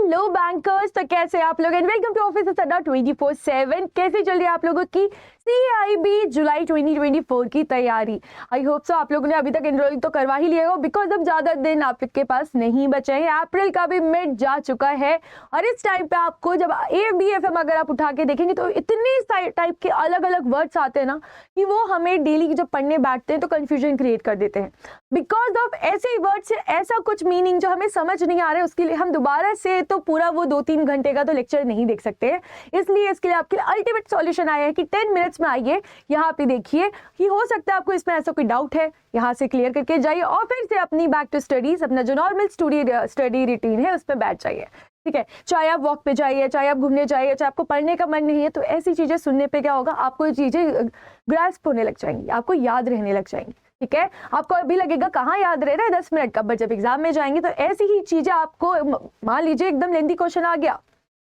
Hello bankers, तो कैसे हैं आप लोग एंड वेलकम टू ऑफिस अड्डा 24/7। कैसे चल रही है आप लोगों की CIB जुलाई 2024 की तैयारी? आई होप सो आप लोगों ने अभी तक एनरोल तो करवा ही लिया हो, बिकॉज अब ज़्यादा दिन आपके पास नहीं बचे हैं। अप्रैल का भी मिड जा चुका है और इस टाइम पे आपको जब ABFM अगर आप उठा के देखेंगे तो इतने टाइप के अलग अलग वर्ड्स आते हैं ना कि वो हमें डेली जब पढ़ने बैठते हैं तो कन्फ्यूजन क्रिएट कर देते हैं। बिकॉज ऑफ ऐसे वर्ड से ऐसा कुछ मीनिंग जो हमें समझ नहीं आ रहा है, उसके लिए हम दोबारा से तो पूरा वो 2-3 घंटे का तो लेक्चर नहीं देख सकते हैं। इसलिए इसके लिए आपके लिए अल्टीमेट सॉल्यूशन आया है कि 10 मिनट्स में आइए, यहाँ पे देखिए कि हो सकता है आपको इसमें ऐसा कोई डाउट है, यहाँ से क्लियर करके जाइए और फिर से अपनी बैक टू स्टडीज, अपना जो नॉर्मल स्टडी रूटीन है उस पर बैठ जाइए। ठीक है, चाहे आप वॉक पे जाइए, चाहे आप घूमने जाइए, चाहे आपको पढ़ने का मन नहीं है, तो ऐसी चीजें सुनने पे क्या होगा, आपको ये चीजें ग्रास्प होने लग जाएंगी, आपको याद रहने लग जाएंगी। ठीक है, आपको अभी लगेगा कहाँ याद रह रहा है 10 मिनट का, बट जब एग्जाम में जाएंगे तो ऐसी ही चीजें आपको, मान लीजिए एकदम लेंथी क्वेश्चन आ गया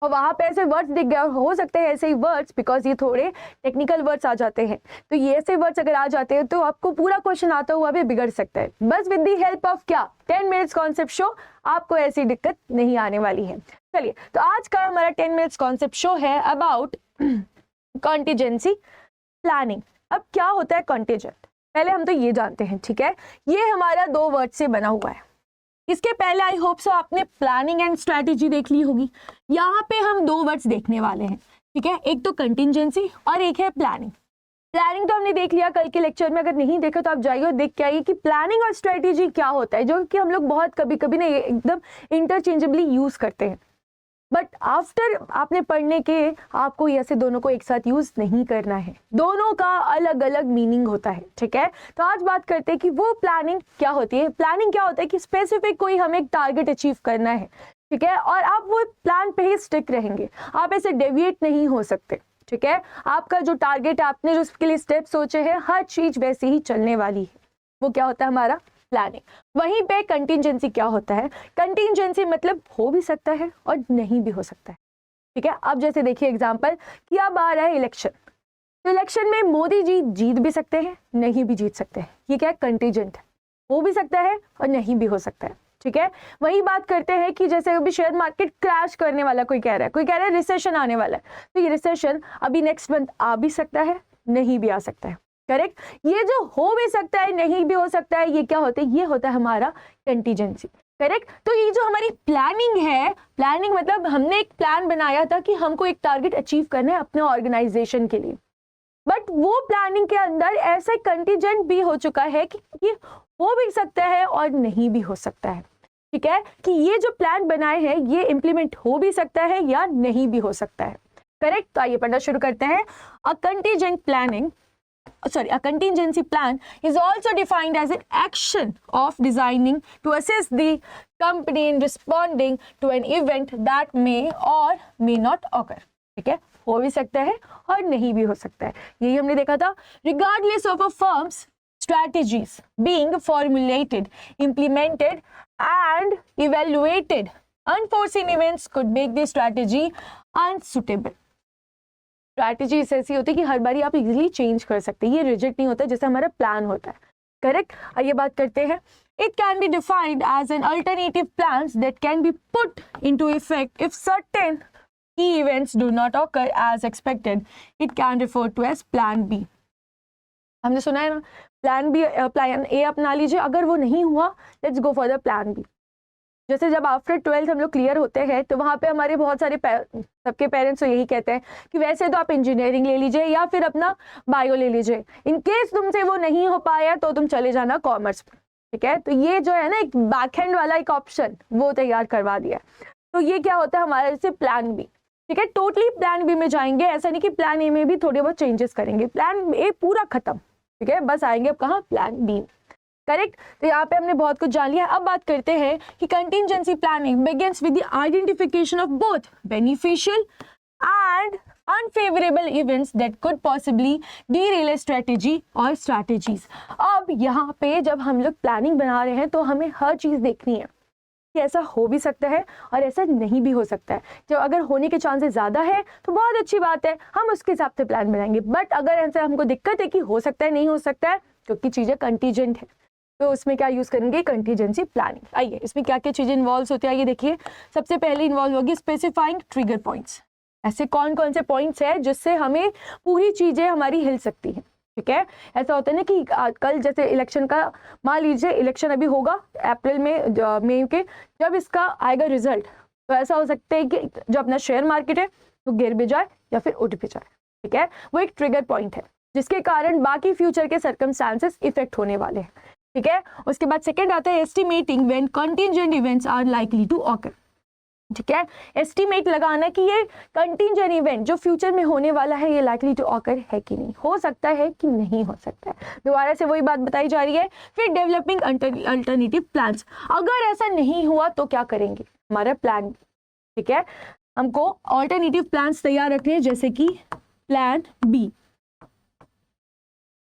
और वहां पे ऐसे वर्ड्स दिख गए, हो सकते हैं ऐसे ही वर्ड्स, बिकॉज ये थोड़े टेक्निकल वर्ड्स आ जाते हैं, तो ये ऐसे वर्ड्स अगर आ जाते हैं तो आपको पूरा क्वेश्चन आता हुआ भी बिगड़ सकता है। बस विद दी हेल्प ऑफ क्या 10 मिनट्स कॉन्सेप्ट शो आपको ऐसी दिक्कत नहीं आने वाली है। चलिए, तो आज का हमारा 10 मिनट्स कॉन्सेप्ट शो है अबाउट कॉन्टिजेंसी प्लानिंग। अब क्या होता है कॉन्टिजेंट, पहले हम तो ये जानते हैं। ठीक है, ये हमारा 2 वर्ड से बना हुआ है। इसके पहले आई होप सो आपने प्लानिंग एंड स्ट्रैटेजी देख ली होगी। यहाँ पे हम 2 वर्ड्स देखने वाले हैं। ठीक है, एक तो कंटिंजेंसी और एक है प्लानिंग। प्लानिंग तो हमने देख लिया कल के लेक्चर में, अगर नहीं देखा तो आप जाइए और देख के आइए कि प्लानिंग और स्ट्रैटेजी क्या होता है, जो कि हम लोग बहुत कभी कभी ना एकदम इंटरचेंजेबली यूज करते हैं। बट आफ्टर आपने पढ़ने के आपको ऐसे दोनों को एक साथ यूज नहीं करना है, दोनों का अलग अलग मीनिंग होता है। ठीक है, तो आज बात करते हैं कि वो प्लानिंग क्या होती है। प्लानिंग क्या होता है कि स्पेसिफिक कोई हमें एक टारगेट अचीव करना है, ठीक है, और आप वो प्लान पे ही स्टिक रहेंगे, आप ऐसे डेविएट नहीं हो सकते। ठीक है, आपका जो टारगेट है, आपने जो उसके लिए स्टेप सोचे हैं, हर चीज वैसे ही चलने वाली है, वो क्या होता है हमारा प्लानिंग। वहीं पे कंटिंजेंसी क्या होता है, कंटिंजेंसी मतलब हो भी सकता है और नहीं भी हो सकता है। ठीक है, अब जैसे देखिए एग्जांपल कि अब आ रहा है इलेक्शन, तो इलेक्शन में मोदी जी जीत भी सकते हैं, नहीं भी जीत सकते हैं, ये क्या है कंटिंजेंट है, हो भी सकता है और नहीं भी हो सकता है। ठीक है, वही बात करते हैं कि जैसे अभी शेयर मार्केट क्रैश करने वाला, कोई कह रहा है रिसेशन आने वाला है, तो ये रिसेशन अभी नेक्स्ट मंथ आ भी सकता है, नहीं भी आ सकता है। करेक्ट, ये जो हो भी सकता है नहीं भी हो सकता है, ये क्या होता है, ये होता है हमारा कंटीजेंसी। करेक्ट, तो ये जो हमारी प्लानिंग है, प्लानिंग मतलब हमने एक प्लान बनाया था कि हमको एक टारगेट अचीव करना है अपने ऑर्गेनाइजेशन के लिए, बट वो प्लानिंग के अंदर ऐसा कंटीजेंट भी हो चुका है कि ये हो भी सकता है और नहीं भी हो सकता है। ठीक है, कि ये जो प्लान बनाए हैं ये इम्प्लीमेंट हो भी सकता है या नहीं भी हो सकता है। करेक्ट, तो आइए पढ़ना शुरू करते हैं। A contingency plan is also defined as an action of designing to assist the company in responding to an event that may or may not occur. ठीक है, हो भी सकता है और नहीं भी हो सकता है, यही हमने देखा था। Regardless of a firm's strategies being formulated, implemented and evaluated, unforeseen events could make the strategy unsuitable. Strategy ऐसी होती है कि हर बारी आप इजीली चेंज कर सकते हैं, ये रिजिड नहीं होता जैसे हमारा प्लान होता है। करेक्ट, आइए बात करते हैं। It can be defined as an alternative plans that can be put into effect if certain key events do not occur as expected. It can refer to as plan B. हमने सुना है ना, plan B, plan A अपना लीजिए, अगर वो नहीं हुआ let's go for the plan B. जैसे जब आफ्टर 12th हम लोग क्लियर होते हैं तो वहाँ पे हमारे बहुत सारे सबके पेरेंट्स तो यही कहते हैं कि वैसे तो आप इंजीनियरिंग ले लीजिए या फिर अपना बायो ले लीजिए, इन केस तुमसे वो नहीं हो पाया तो तुम चले जाना कॉमर्स में। ठीक है, तो ये जो है ना एक बैकहैंड वाला एक ऑप्शन वो तैयार करवा दिया। तो ये क्या होता है हमारे जैसे प्लान बी। ठीक है, टोटली प्लान बी में जाएंगे, ऐसा नहीं कि प्लान ए में भी थोड़े बहुत चेंजेस करेंगे, प्लान ए पूरा खत्म। ठीक है, बस आएंगे अब कहाँ, प्लान बी। करेक्ट, तो यहाँ पे हमने बहुत कुछ जान लिया। अब बात करते हैं कि contingency planning begins with the identification of both beneficial and unfavourable events that could possibly derail a strategy और स्ट्रैटेजीज। अब यहाँ पे जब हम लोग प्लानिंग बना रहे हैं तो हमें हर चीज़ देखनी है कि ऐसा हो भी सकता है और ऐसा नहीं भी हो सकता है। जो अगर होने के चांसेस ज़्यादा है तो बहुत अच्छी बात है, हम उसके हिसाब से प्लान बनाएंगे। बट अगर ऐसा हमको दिक्कत है कि हो सकता है नहीं हो सकता है, क्योंकि चीज़ें कंटीजेंट है, तो उसमें क्या यूज़ करेंगे, कंटीजेंसी प्लानिंग। आइए इसमें क्या क्या चीज़ें इन्वॉल्व होती है, आइए देखिए। सबसे पहले इन्वॉल्व होगी स्पेसिफाइंग ट्रिगर पॉइंट्स। ऐसे कौन कौन से पॉइंट्स हैं जिससे हमें पूरी चीज़ें हमारी हिल सकती हैं, ठीक है। ऐसा होता है ना कि कल जैसे इलेक्शन का, मान लीजिए इलेक्शन अभी होगा अप्रैल में, मई के, जब इसका आएगा रिजल्ट, तो ऐसा हो सकता है कि जो अपना शेयर मार्केट है तो गिर भी जाए या फिर उठ भी जाए, ठीक है। वो एक ट्रिगर पॉइंट है जिसके कारण बाकी फ्यूचर के सर्कमस्टांसेस इफेक्ट होने वाले हैं, ठीक है। उसके बाद सेकंड आता है estimating when contingent events are likely to occur, ठीक है। एस्टिमेट लगाना कि ये कंटीजेंट इवेंट जो फ्यूचर में होने वाला है ये लाइकली टू ऑकर है कि नहीं, हो सकता है कि नहीं हो सकता है, दोबारा से वही बात बताई जा रही है। फिर डेवलपिंग अल्टरनेटिव प्लान्स, अगर ऐसा नहीं हुआ तो क्या करेंगे, हमारा प्लान, ठीक है। हमको अल्टरनेटिव प्लान्स तैयार रखने हैं, जैसे कि प्लान बी,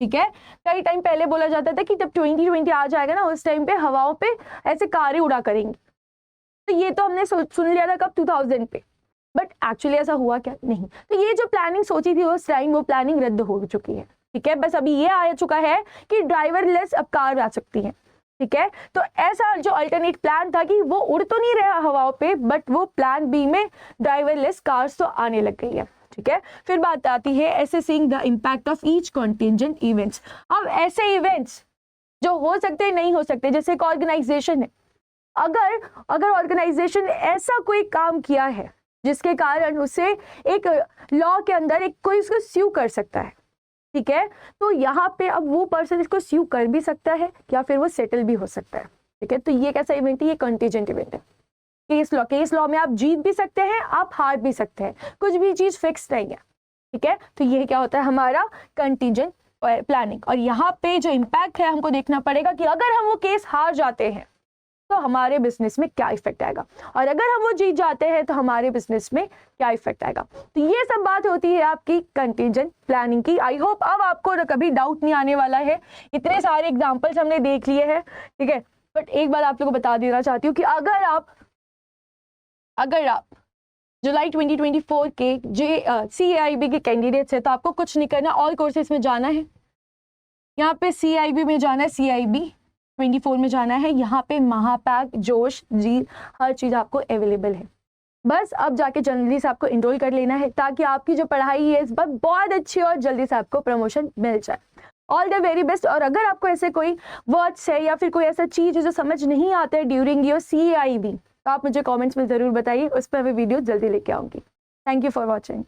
ठीक है। कई टाइम पहले बोला जाता था कि जब 2020 आ जाएगा ना, उस टाइम पे हवाओं पे ऐसे कारें उड़ा करेंगे, तो ये तो हमने सुन लिया था कब, 2000 पे, बट एक्चुअली ऐसा हुआ क्या, नहीं। तो ये जो प्लानिंग सोची थी उस टाइम, वो प्लानिंग रद्द हो चुकी है, ठीक है। बस अभी ये आ चुका है कि ड्राइवरलेस अब कार आ सकती है, ठीक है। तो ऐसा जो अल्टरनेट प्लान था कि वो उड़ तो नहीं रहा हवाओं पे, बट वो प्लान बी में ड्राइवरलेस कार्स तो आने लग गई है, ठीक है। फिर बात आती है assessing the impact of each contingent events. अब ऐसे इवेंट्स जो हो सकते हैं, नहीं हो सकते, जैसे एक ऑर्गेनाइजेशन है, अगर ऑर्गेनाइजेशन ऐसा कोई काम किया है जिसके कारण उसे एक लॉ के अंदर एक कोई उसको स्यू कर सकता है, ठीक है, तो यहाँ पे अब वो पर्सन इसको स्यू कर भी सकता है या फिर वो सेटल भी हो सकता है, ठीक है। तो ये कैसा इवेंट है, ये कंटीजेंट इवेंट है। केस लॉ में आप जीत भी सकते हैं, आप हार भी सकते हैं, कुछ भी चीज फिक्स नहीं है, ठीक है। तो ये क्या होता है, हमारा कंटीजेंट प्लानिंग। और यहाँ पे जो इम्पैक्ट है हमको देखना पड़ेगा कि अगर हम वो केस हार जाते हैं तो हमारे बिजनेस में क्या इफेक्ट आएगा, और अगर हम वो जीत जाते हैं तो हमारे बिजनेस में क्या इफेक्ट आएगा। तो ये सब बात होती है आपकी कंटीजेंट प्लानिंग की। आई होप अब आपको कभी डाउट नहीं आने वाला है, इतने सारे एग्जांपल्स हमने देख लिए हैं, ठीक है। बट एक बात आप लोगों को बता देना चाहती हूँ कि अगर आप जुलाई 2024 के CAIB के कैंडिडेट्स है तो आपको कुछ नहीं करना, ऑल कोर्सेज में जाना है, यहाँ पे CIB में जाना है, CIB 24 में जाना है, यहाँ पे महापैक, जोश जी, हर चीज़ आपको अवेलेबल है। बस अब जाके जल्दी से आपको इनरोल कर लेना है ताकि आपकी जो पढ़ाई है इस बार बहुत अच्छी और जल्दी से आपको प्रमोशन मिल जाए। All the very best. और अगर आपको ऐसे कोई वर्ड्स है या फिर कोई ऐसा चीज़ है जो समझ नहीं आता है ड्यूरिंग योर CAIB, तो आप मुझे कमेंट्स में ज़रूर बताइए, उस पर मैं वीडियो जल्दी लेके आऊँगी। Thank you for watching.